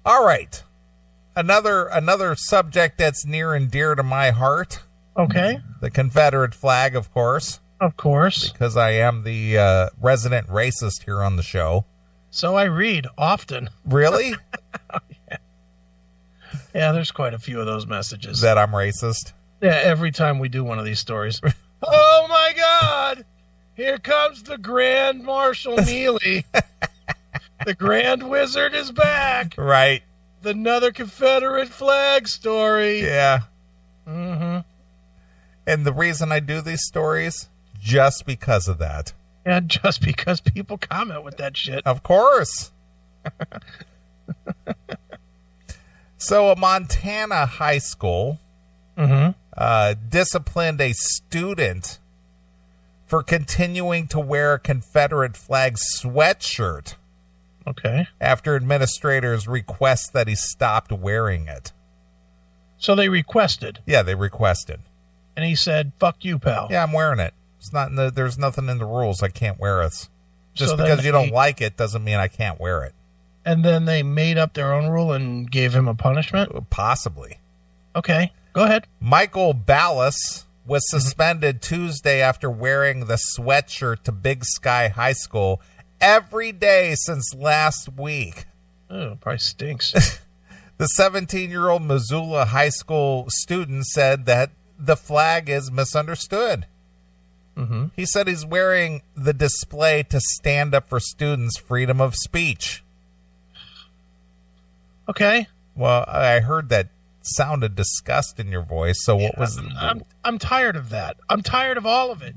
All right. Another subject that's near and dear to my heart. Okay. The Confederate flag, of course. Of course. Because I am the resident racist here on the show. So I read often. Really? Oh, yeah. Yeah, there's quite a few of those messages. That I'm racist? Yeah, every time we do one of these stories. Oh, my God! Here comes the Grand Marshal Neely. The Grand Wizard is back. Right. Another Confederate flag story. Yeah. Mm-hmm. And the reason I do these stories, just because of that. And just because people comment with that shit. Of course. So a Montana high school disciplined a student for continuing to wear a Confederate flag sweatshirt. Okay. After administrators request that he stopped wearing it. So they requested. Yeah, they requested. And he said, "Fuck you, pal." Yeah, I'm wearing it. It's not. There's nothing in the rules. I can't wear it. Just So because then you don't like it doesn't mean I can't wear it. And then they made up their own rule and gave him a punishment? Possibly. Okay, go ahead. Michael Ballas was suspended Tuesday after wearing the sweatshirt to Big Sky High School every day since last week. Oh, probably stinks. The 17-year-old Missoula High School student said that the flag is misunderstood. Mm-hmm. He said he's wearing the display to stand up for students' freedom of speech. Okay. Well, I heard that sounded disgust in your voice, so what was... I'm tired of that. I'm tired of all of it.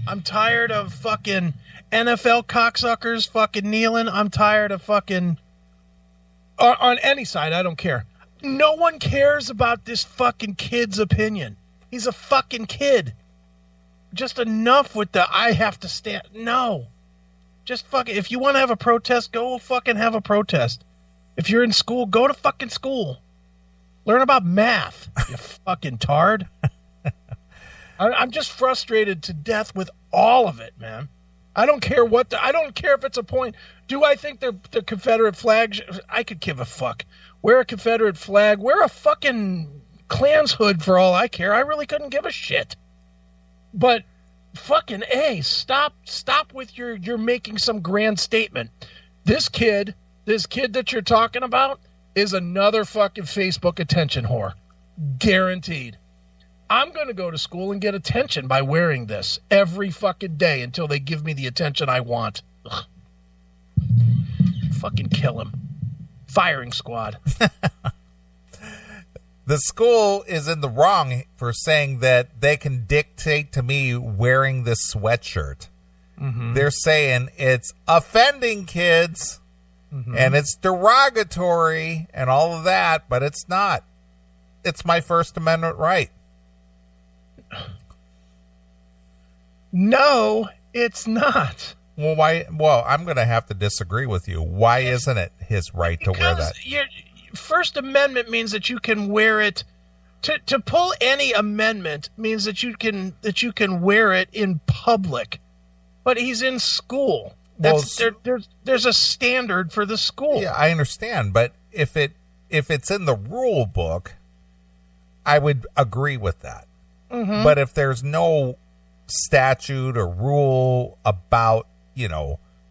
I'm tired of fucking NFL cocksuckers fucking kneeling. I'm tired of fucking... On any side, I don't care. No one cares about this fucking kid's opinion. He's a fucking kid. Just enough with the I have to stand. No. Just fucking... If you want to have a protest, go fucking have a protest. If you're in school, go to fucking school. Learn about math, you fucking tard. I'm just frustrated to death with all of it, man. I don't care I don't care if it's a point. Do I think the Confederate flag? I could give a fuck. Wear a Confederate flag. Wear a fucking Klan's hood for all I care. I really couldn't give a shit. But fucking A, stop with you're making some grand statement. This kid that you're talking about is another fucking Facebook attention whore. Guaranteed. I'm going to go to school and get attention by wearing this every fucking day until they give me the attention I want. Ugh. Fucking kill him. Firing squad. The school is in the wrong for saying that they can dictate to me wearing this sweatshirt. Mm-hmm. They're saying it's offending kids. Mm-hmm. And it's derogatory and all of that, but it's not. It's my First Amendment right. No, it's not. Well, why? Well, I'm going to have to disagree with you. Why isn't it his right to wear that? Your First Amendment means that you can wear it. To pull any amendment means that you can wear it in public. But he's in school. There's a standard for the school. Yeah, I understand, but if it's in the rule book, I would agree with that. Mm-hmm. But if there's no statute or rule about,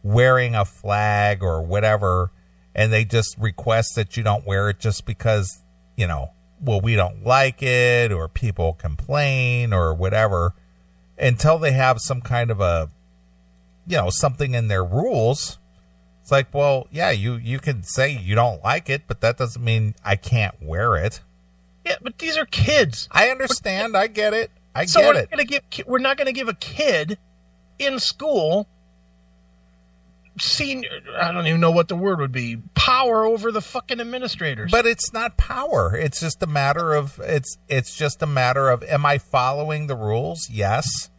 wearing a flag or whatever, and they just request that you don't wear it just because, we don't like it or people complain or whatever, until they have some kind of a something in their rules. It's like, well, yeah, you can say you don't like it, but that doesn't mean I can't wear it. Yeah, but these are kids. I understand. I get it. We're not going to give a kid in school I don't even know what the word would be, power over the fucking administrators. But it's not power. It's just a matter of am I following the rules? Yes.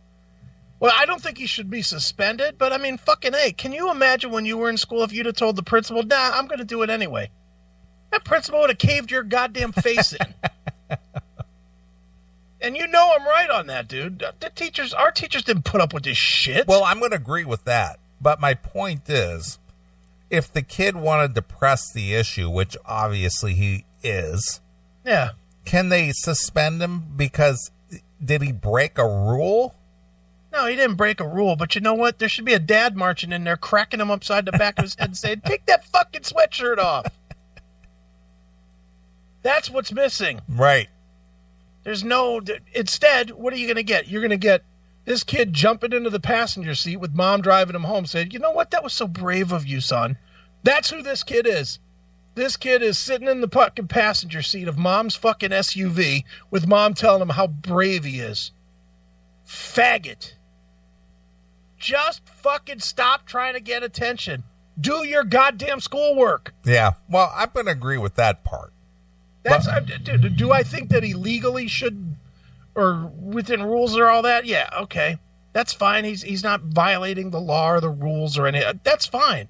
Well, I don't think he should be suspended, but I mean, fucking A, can you imagine when you were in school if you'd have told the principal, nah, I'm going to do it anyway? That principal would have caved your goddamn face in. And I'm right on that, dude. Our teachers didn't put up with this shit. Well, I'm going to agree with that. But my point is, if the kid wanted to press the issue, which obviously he is, Yeah. can they suspend him because did he break a rule? No, he didn't break a rule, but you know what? There should be a dad marching in there, cracking him upside the back of his head and saying, take that fucking sweatshirt off. That's what's missing. Right. Instead, what are you going to get? You're going to get this kid jumping into the passenger seat with mom driving him home saying, you know what? That was so brave of you, son. That's who this kid is. This kid is sitting in the fucking passenger seat of mom's fucking SUV with mom telling him how brave he is. Faggot. Just fucking stop trying to get attention. Do your goddamn schoolwork. Yeah. Well, I'm going to agree with that part. Do I think that he legally should, or within rules or all that? Yeah, okay. That's fine. He's not violating the law or the rules or anything. That's fine.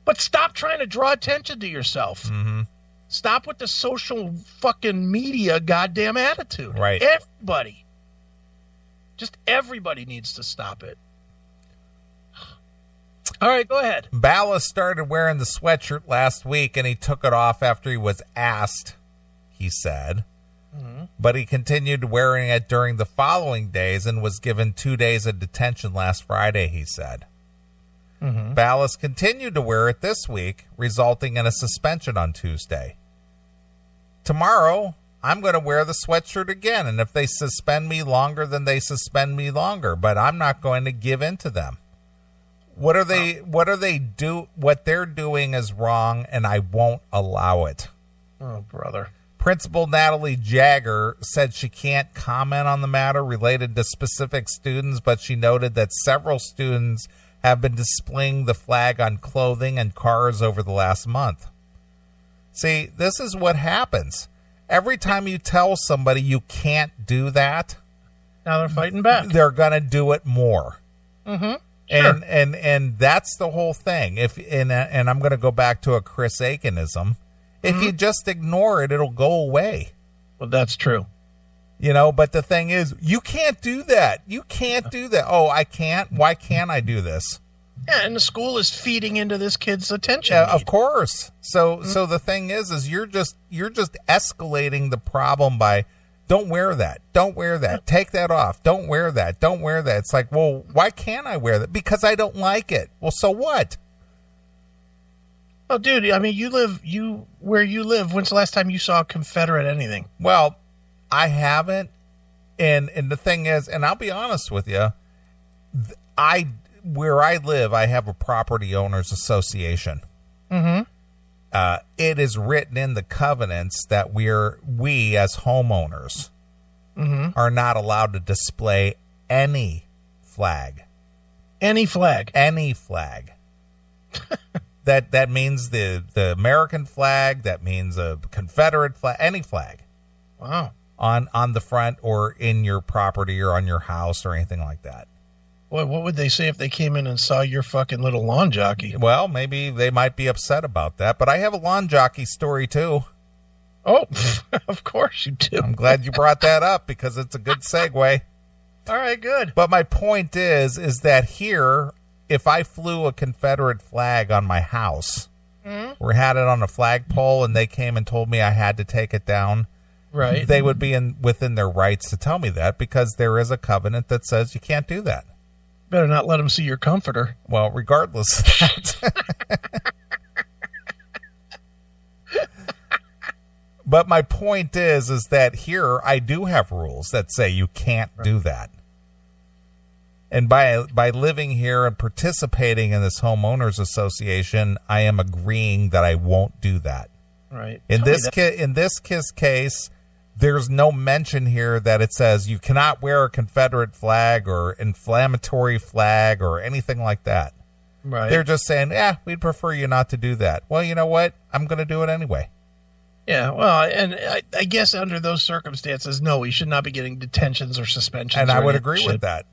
But stop trying to draw attention to yourself. Mm-hmm. Stop with the social fucking media goddamn attitude. Right. Everybody. Just everybody needs to stop it. All right, go ahead. Ballas started wearing the sweatshirt last week, and he took it off after he was asked, he said. Mm-hmm. But he continued wearing it during the following days and was given 2 days of detention last Friday, he said. Mm-hmm. Ballas continued to wear it this week, resulting in a suspension on Tuesday. Tomorrow, I'm going to wear the sweatshirt again, and if they suspend me longer, then they suspend me longer, but I'm not going to give in to them. What they're doing is wrong, and I won't allow it. Oh, brother. Principal Natalie Jagger said she can't comment on the matter related to specific students, but she noted that several students have been displaying the flag on clothing and cars over the last month. See, this is what happens. Every time you tell somebody you can't do that, now they're fighting back. They're going to do it more. Mm-hmm. Sure. And that's the whole thing. And I'm going to go back to a Chris Aikinism. If you just ignore it, it'll go away. Well, that's true. But the thing is, you can't do that. You can't do that. Oh, I can't? Why can't I do this? Yeah, and the school is feeding into this kid's attention. Yeah, of course. So the thing is you're just escalating the problem by, don't wear that. Don't wear that. Take that off. Don't wear that. Don't wear that. It's like, well, why can't I wear that? Because I don't like it. Well, so what? Oh, dude, I mean, where you live, when's the last time you saw a Confederate anything? Well, I haven't. And the thing is, and I'll be honest with you, where I live, I have a property owners association. Mm-hmm. It is written in the covenants that we as homeowners are not allowed to display any flag. Any flag. Any flag. That means the American flag. That means a Confederate flag. Any flag. Wow. On the front or in your property or on your house or anything like that. Boy, what would they say if they came in and saw your fucking little lawn jockey? Well, maybe they might be upset about that, but I have a lawn jockey story too. Oh, of course you do. I'm glad you brought that up because it's a good segue. All right, good. But my point is that here, if I flew a Confederate flag on my house or had it on a flagpole and they came and told me I had to take it down, right, they would be within their rights to tell me that because there is a covenant that says you can't do that. Better not let them see your comforter. Well, regardless of that. But my point is that here I do have rules that say you can't do that. And by living here and participating in this homeowners association, I am agreeing that I won't do that. Right. In this case, there's no mention here that it says you cannot wear a Confederate flag or inflammatory flag or anything like that. Right. They're just saying, we'd prefer you not to do that. Well, you know what? I'm going to do it anyway. Yeah, well, and I guess under those circumstances, no, he should not be getting detentions or suspensions. And I would agree with that.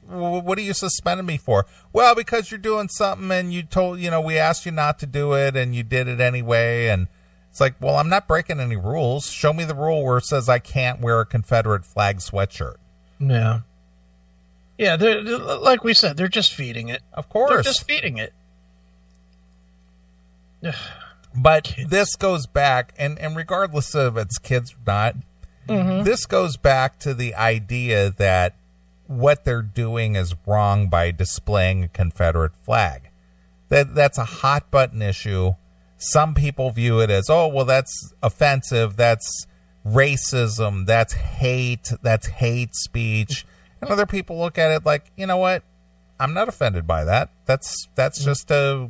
What are you suspending me for? Well, because you're doing something and we asked you not to do it and you did it anyway. And it's like, well, I'm not breaking any rules. Show me the rule where it says I can't wear a Confederate flag sweatshirt. Yeah. Yeah, like we said, they're just feeding it. Of course. They're just feeding it. But this goes back, and regardless of it's kids or not, this goes back to the idea that what they're doing is wrong by displaying a Confederate flag. That's a hot button issue. Some people view it as, oh, well, that's offensive, that's racism, that's hate speech. And other people look at it like, you know what? I'm not offended by that. That's just a,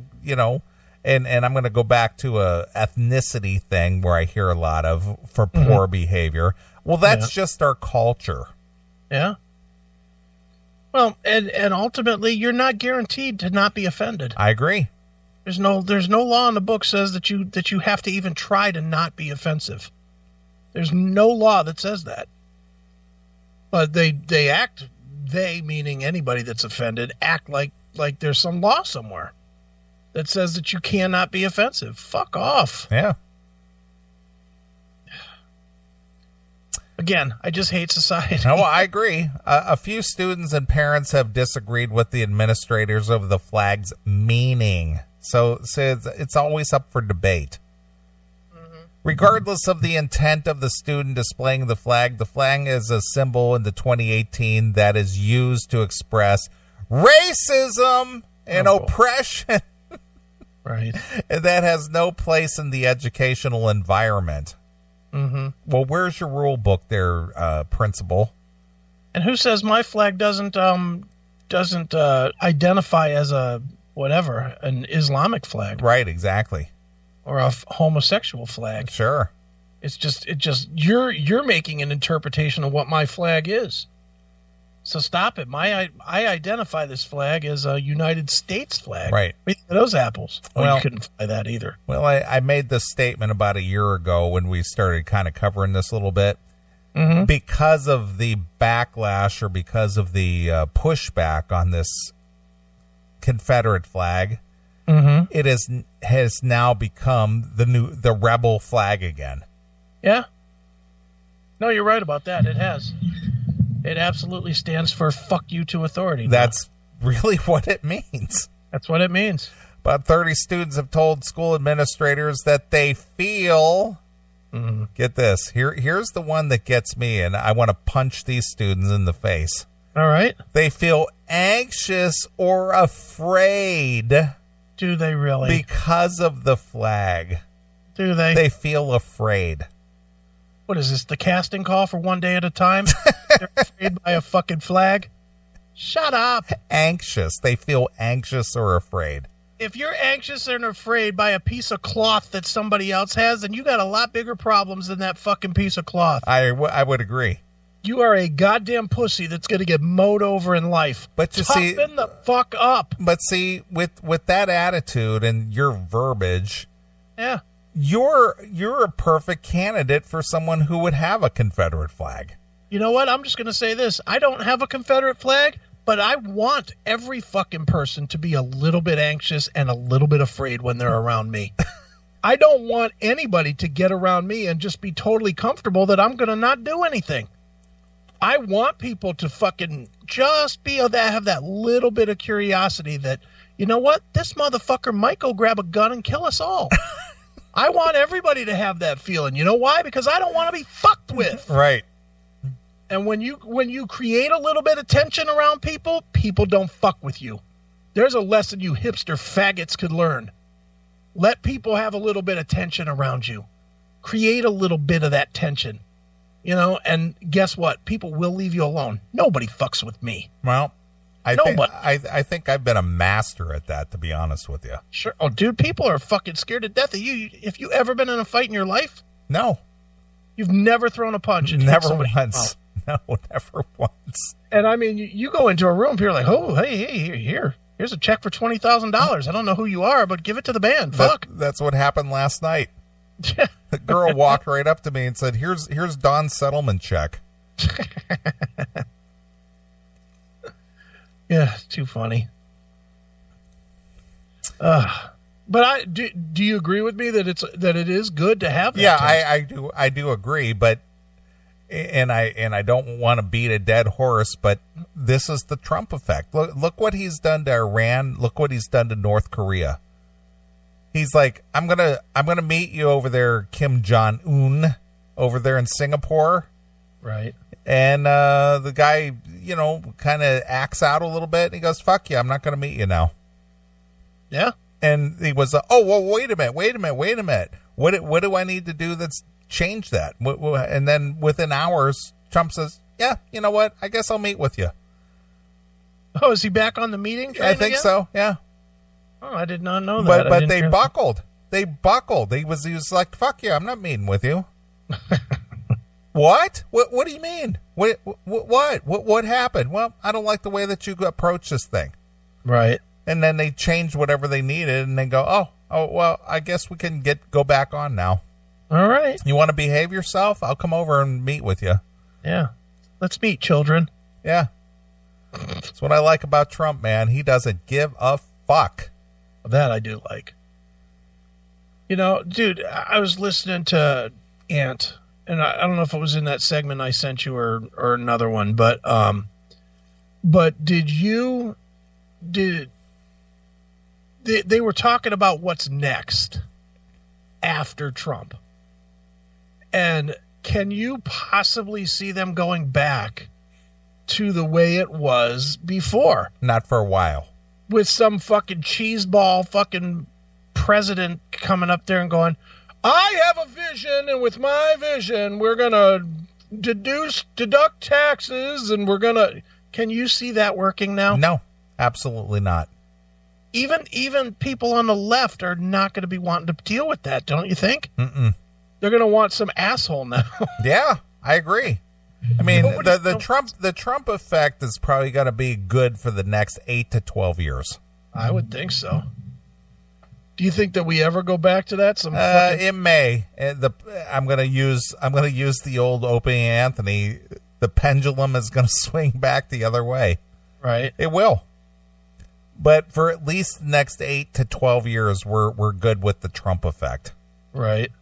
and I'm going to go back to a ethnicity thing where I hear a lot of for poor behavior. Well, that's just our culture. Yeah. Well, and ultimately, you're not guaranteed to not be offended. I agree. There's no law in the book says that you have to even try to not be offensive. There's no law that says that. But they meaning anybody that's offended, act like there's some law somewhere that says that you cannot be offensive. Fuck off. Yeah. Again, I just hate society. No, I agree. A few students and parents have disagreed with the administrators of the flag's meaning. So it's always up for debate. Regardless of the intent of the student displaying the flag is a symbol in the 2018 that is used to express racism and oppression. Right. And that has no place in the educational environment. Well, where's your rule book there, principal? And who says my flag doesn't identify as an Islamic flag? Right, exactly. Or a homosexual flag. Sure. It's just you're making an interpretation of what my flag is. So stop it. I identify this flag as a United States flag. Right. Those apples. Well, you couldn't fly that either. Well, I made this statement about a year ago when we started kind of covering this a little bit. Because of the backlash or because of the pushback on this Confederate flag, it has now become the rebel flag again. Yeah. No, you're right about that. It has. It absolutely stands for fuck you to authority. That's really what it means. That's what it means. About 30 students have told school administrators that they feel, get this, here's the one that gets me, and I want to punch these students in the face. All right. They feel anxious or afraid. Do they really? Because of the flag. Do they? They feel afraid. What is this, the casting call for One Day at a Time? They're afraid by a fucking flag? Shut up. Anxious. They feel anxious or afraid. If you're anxious and afraid by a piece of cloth that somebody else has, then you got a lot bigger problems than that fucking piece of cloth. I would agree. You are a goddamn pussy that's going to get mowed over in life. But you see, toughen the fuck up. But see, with that attitude and your verbiage, yeah, you're a perfect candidate for someone who would have a Confederate flag. You know what? I'm just going to say this. I don't have a Confederate flag, but I want every fucking person to be a little bit anxious and a little bit afraid when they're around me. I don't want anybody to get around me and just be totally comfortable that I'm going to not do anything. I want people to fucking just have that little bit of curiosity that, you know what? This motherfucker might go grab a gun and kill us all. I want everybody to have that feeling. You know why? Because I don't want to be fucked with. Right. And when you create a little bit of tension around people, people don't fuck with you. There's a lesson you hipster faggots could learn. Let people have a little bit of tension around you. Create a little bit of that tension. And guess what? People will leave you alone. Nobody fucks with me. Well, I think I've been a master at that, to be honest with you. Sure. Oh, dude, people are fucking scared to death of you. Have you ever been in a fight in your life? No. You've never thrown a punch? Never once. No, never once. And I mean, you go into a room, people are like, oh, hey, here's a check for $20,000. I don't know who you are, but give it to the band. Fuck. That's what happened last night. The girl walked right up to me and said, here's Don's settlement check. Yeah, it's too funny. But do you agree with me that it is good to have that? Yeah, I do agree, but and I don't want to beat a dead horse, but this is the Trump effect. Look what he's done to Iran. Look what he's done to North Korea. He's like, I'm gonna meet you over there, Kim Jong-un, over there in Singapore. Right. And the guy, kind of acts out a little bit. And he goes, fuck you, I'm not going to meet you now. Yeah. And he was, oh, well, wait a minute. What do I need to do that's change that? And then within hours, Trump says, yeah, you know what? I guess I'll meet with you. Oh, is he back on the meeting train I think again? So, yeah. Oh, I did not know that. But they buckled. They buckled. He was like, fuck you, I'm not meeting with you. What? What do you mean? What happened? Well, I don't like the way that you approach this thing. Right. And then they changed whatever they needed, and they go, oh, well, I guess we can go back on now. All right. You want to behave yourself? I'll come over and meet with you. Yeah. Let's meet, children. Yeah. That's what I like about Trump, man. He doesn't give a fuck. That I do like. Dude, I was listening to Ant. And I don't know if it was in that segment I sent you or another one, but they were talking about what's next after Trump. And can you possibly see them going back to the way it was before? Not for a while. With some fucking cheeseball fucking president coming up there and going, I have a vision, and with my vision, we're going to deduct taxes, and we're going to... Can you see that working now? No, absolutely not. Even people on the left are not going to be wanting to deal with that, don't you think? Mm-mm. They're going to want some asshole now. Yeah, I agree. I mean, the Trump effect is probably going to be good for the next 8 to 12 years. I would think so. Do you think that we ever go back to that? It may. I'm going to use the old Opie Anthony. The pendulum is going to swing back the other way. Right. It will. But for at least the next 8 to 12 years, we're good with the Trump effect. Right.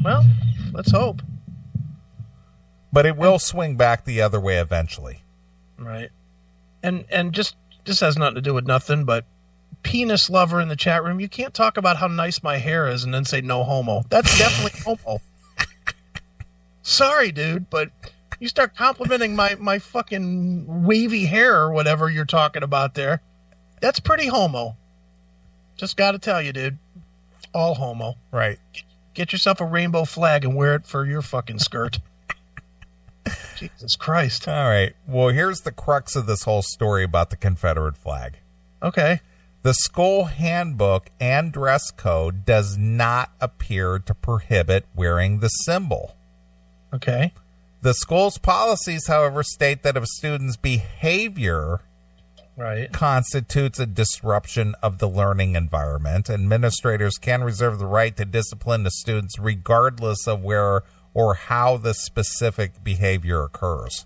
Well, let's hope. But it will swing back the other way eventually. Right. And just has nothing to do with nothing, but penis lover in the chat room, you can't talk about how nice my hair is and then say no homo. That's definitely homo. Sorry, dude, but you start complimenting my fucking wavy hair or whatever you're talking about there. That's pretty homo. Just got to tell you, dude. All homo. Right. Get yourself a rainbow flag and wear it for your fucking skirt. Jesus Christ. All right. Well, here's the crux of this whole story about the Confederate flag. Okay. The school handbook and dress code does not appear to prohibit wearing the symbol. Okay. The school's policies, however, state that if a student's behavior constitutes a disruption of the learning environment, administrators can reserve the right to discipline the students regardless of where or how the specific behavior occurs.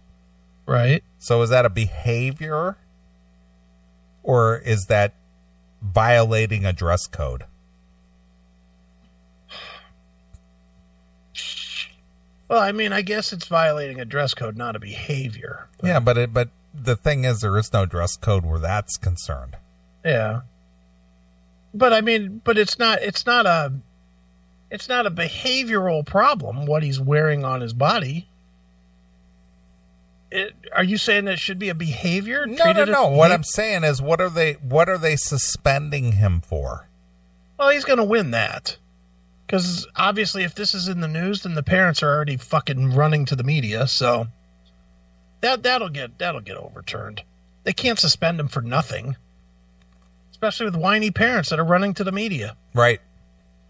Right. So is that a behavior, or is that violating a dress code? Well, I mean, I guess it's violating a dress code, not a behavior. Yeah, but the thing is, there is no dress code where that's concerned. Yeah. But I mean, it's not a behavioral problem what he's wearing on his body. Are you saying that it should be a behavior? No. What I'm saying is, what are they suspending him for? Well, he's going to win that. Because obviously if this is in the news, then the parents are already fucking running to the media, so that'll get overturned. They can't suspend him for nothing. Especially with whiny parents that are running to the media. Right.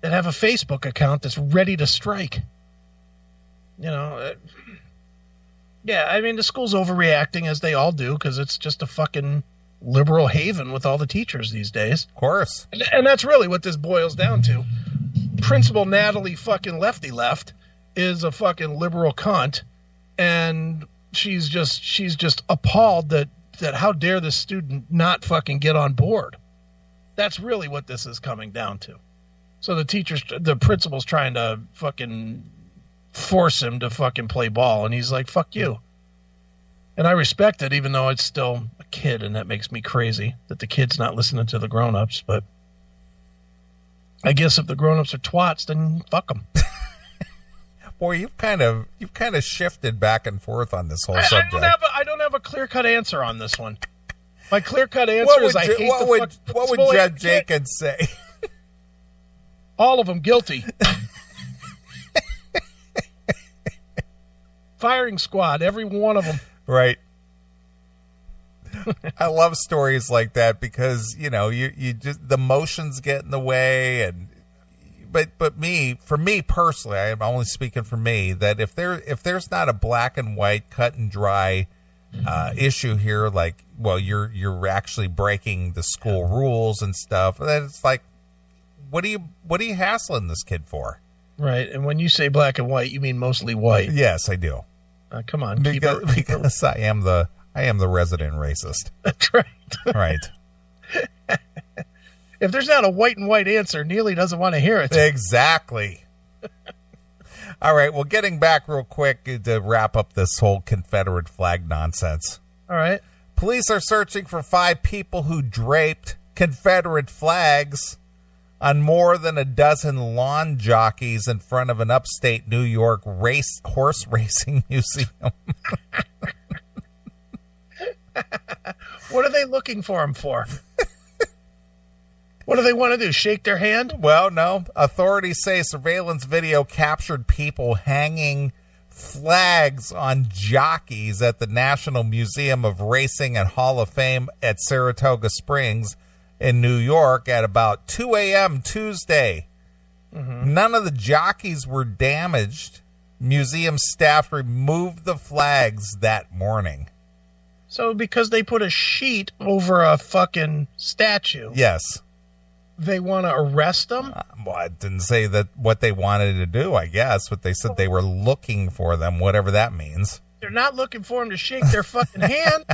That have a Facebook account that's ready to strike. Yeah, I mean, the school's overreacting, as they all do, because it's just a fucking liberal haven with all the teachers these days. Of course. And that's really what this boils down to. Principal Natalie fucking Lefty Left is a fucking liberal cunt, and she's just appalled that how dare this student not fucking get on board. That's really what this is coming down to. So the principal's trying to fucking force him to fucking play ball, and he's like, fuck you. And I respect it, even though it's still a kid, and that makes me crazy that the kid's not listening to the grown-ups, but I guess if the grown-ups are twats, then fuck them. Boy, you've kind of shifted back and forth on this whole subject. I don't have a clear-cut answer on this one. My clear-cut answer is I hate what would Judge Jenkins say? All of them guilty. Firing squad, every one of them. Right. I love stories like that because, you just, the motions get in the way. And but for me personally, I'm only speaking for me, that if there's not a black and white cut and dry issue here, like, well, you're actually breaking the school rules and stuff, then it's like, what are you hassling this kid for? Right. And when you say black and white, you mean mostly white. Yes, I do. Come on. Because I am the resident racist. That's right. Right. If there's not a white and white answer, Neely doesn't want to hear it. Exactly. All right. Well, getting back real quick to wrap up this whole Confederate flag nonsense. All right. Police are searching for 5 people who draped Confederate flags on more than a dozen lawn jockeys in front of an upstate New York horse racing museum. What are they looking for them for? What do they want to do? Shake their hand? Well, no. Authorities say surveillance video captured people hanging flags on jockeys at the National Museum of Racing and Hall of Fame at Saratoga Springs in New York at about 2 a.m. Tuesday. Mm-hmm. None of the jockeys were damaged. Museum staff removed the flags that morning. So because they put a sheet over a fucking statue. Yes. They want to arrest them? Well, I didn't say that what they wanted to do, I guess, but they said they were looking for them, whatever that means. They're not looking for them to shake their fucking hand.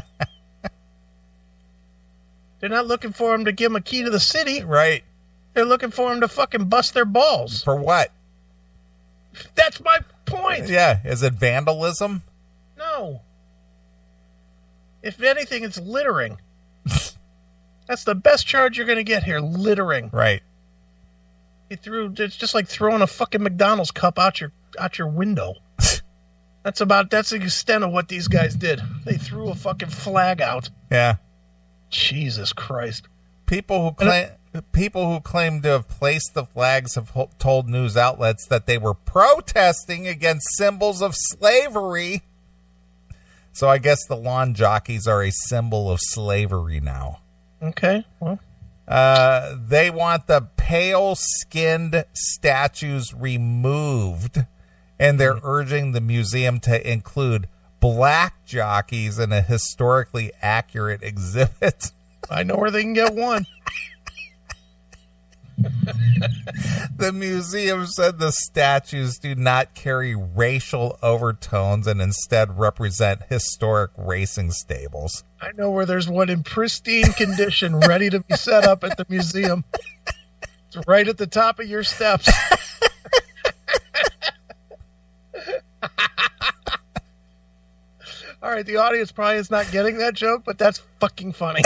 They're not looking for them to give them a key to the city. Right. They're looking for them to fucking bust their balls. For what? That's my point. Yeah. Is it vandalism? No. If anything, it's littering. That's the best charge you're going to get here, littering. Right. It's just like throwing a fucking McDonald's cup out your window. That's the extent of what these guys did. They threw a fucking flag out. Yeah. Jesus Christ. People who claim to have placed the flags have told news outlets that they were protesting against symbols of slavery. So I guess the lawn jockeys are a symbol of slavery now. Okay, well. They want the pale-skinned statues removed, and they're urging the museum to include black jockeys in a historically accurate exhibit. I know where they can get one. The museum said the statues do not carry racial overtones and instead represent historic racing stables. I know where there's one in pristine condition ready to be set up at the museum. It's right at the top of your steps. All right, the audience probably is not getting that joke, but that's fucking funny.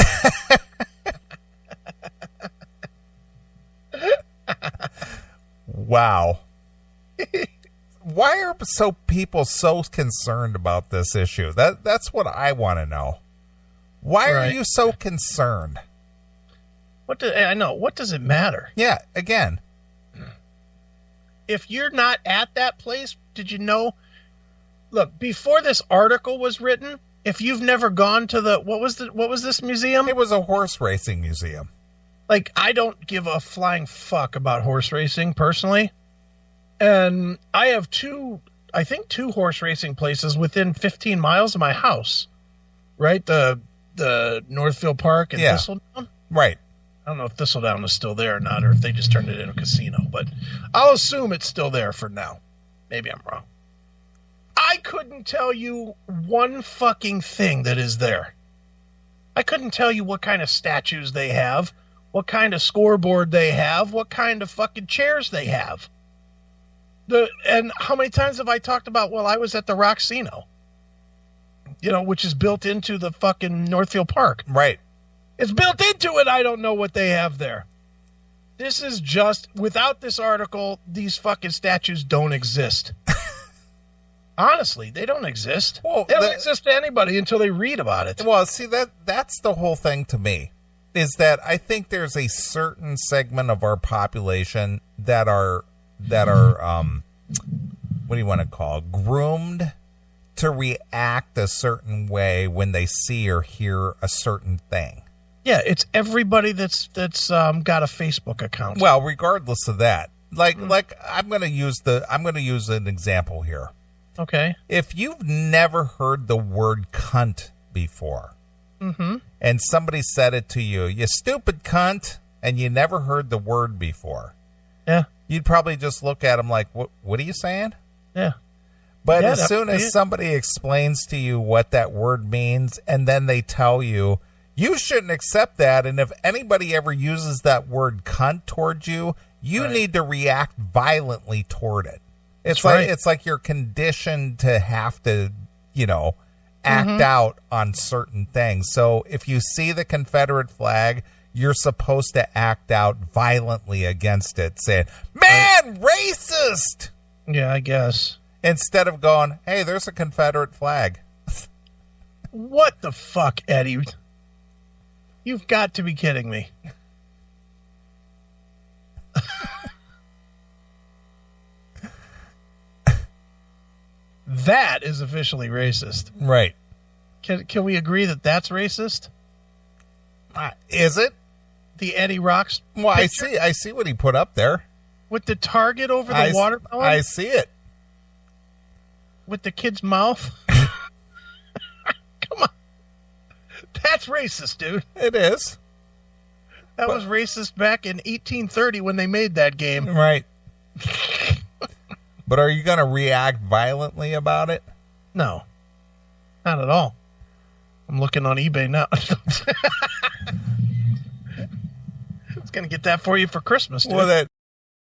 Wow. Why are people so concerned about this issue? That's what I want to know. Why are you so concerned? I know. What does it matter? Yeah, again. If you're not at that place, did you know? Look, before this article was written, if you've never gone to what was this museum? It was a horse racing museum. Like, I don't give a flying fuck about horse racing personally. And I have two horse racing places within 15 miles of my house. Right? The Northfield Park and Thistledown. Right. I don't know if Thistledown is still there or not, or if they just turned it into a casino, but I'll assume it's still there for now. Maybe I'm wrong. I couldn't tell you one fucking thing that is there. I couldn't tell you what kind of statues they have, what kind of scoreboard they have, what kind of fucking chairs they have. And how many times have I talked about, well, I was at the Roxino, which is built into the fucking Northfield Park. Right. It's built into it. I don't know what they have there. This is just, without this article, these fucking statues don't exist. Honestly, they don't exist. Well, they don't exist to anybody until they read about it. Well, see, that's the whole thing to me, is that I think there's a certain segment of our population that are what do you want to call it? Groomed to react a certain way when they see or hear a certain thing. Yeah, it's everybody that's got a Facebook account. Well, regardless of that, like I'm going to use an example here. Okay. If you've never heard the word cunt before, and somebody said it to you, you stupid cunt, and you never heard the word before, yeah, you'd probably just look at them like, what are you saying? Yeah. But as soon as somebody explains to you what that word means, and then they tell you, you shouldn't accept that, and if anybody ever uses that word cunt towards you, you need to react violently toward it. It's like you're conditioned to have to, act out on certain things. So if you see the Confederate flag, you're supposed to act out violently against it, saying, man, racist! Yeah, I guess. Instead of going, hey, there's a Confederate flag. What the fuck, Eddie? You've got to be kidding me. That is officially racist. Right. Can we agree that that's racist? Is it? The Eddie Rocks Well, picture? I see what he put up there. With the target over the watermelon? I see it. With the kid's mouth? Come on. That's racist, dude. It is. That was racist back in 1830 when they made that game. Right. But are you going to react violently about it? No. Not at all. I'm looking on eBay now. It's going to get that for you for Christmas, dude. Well,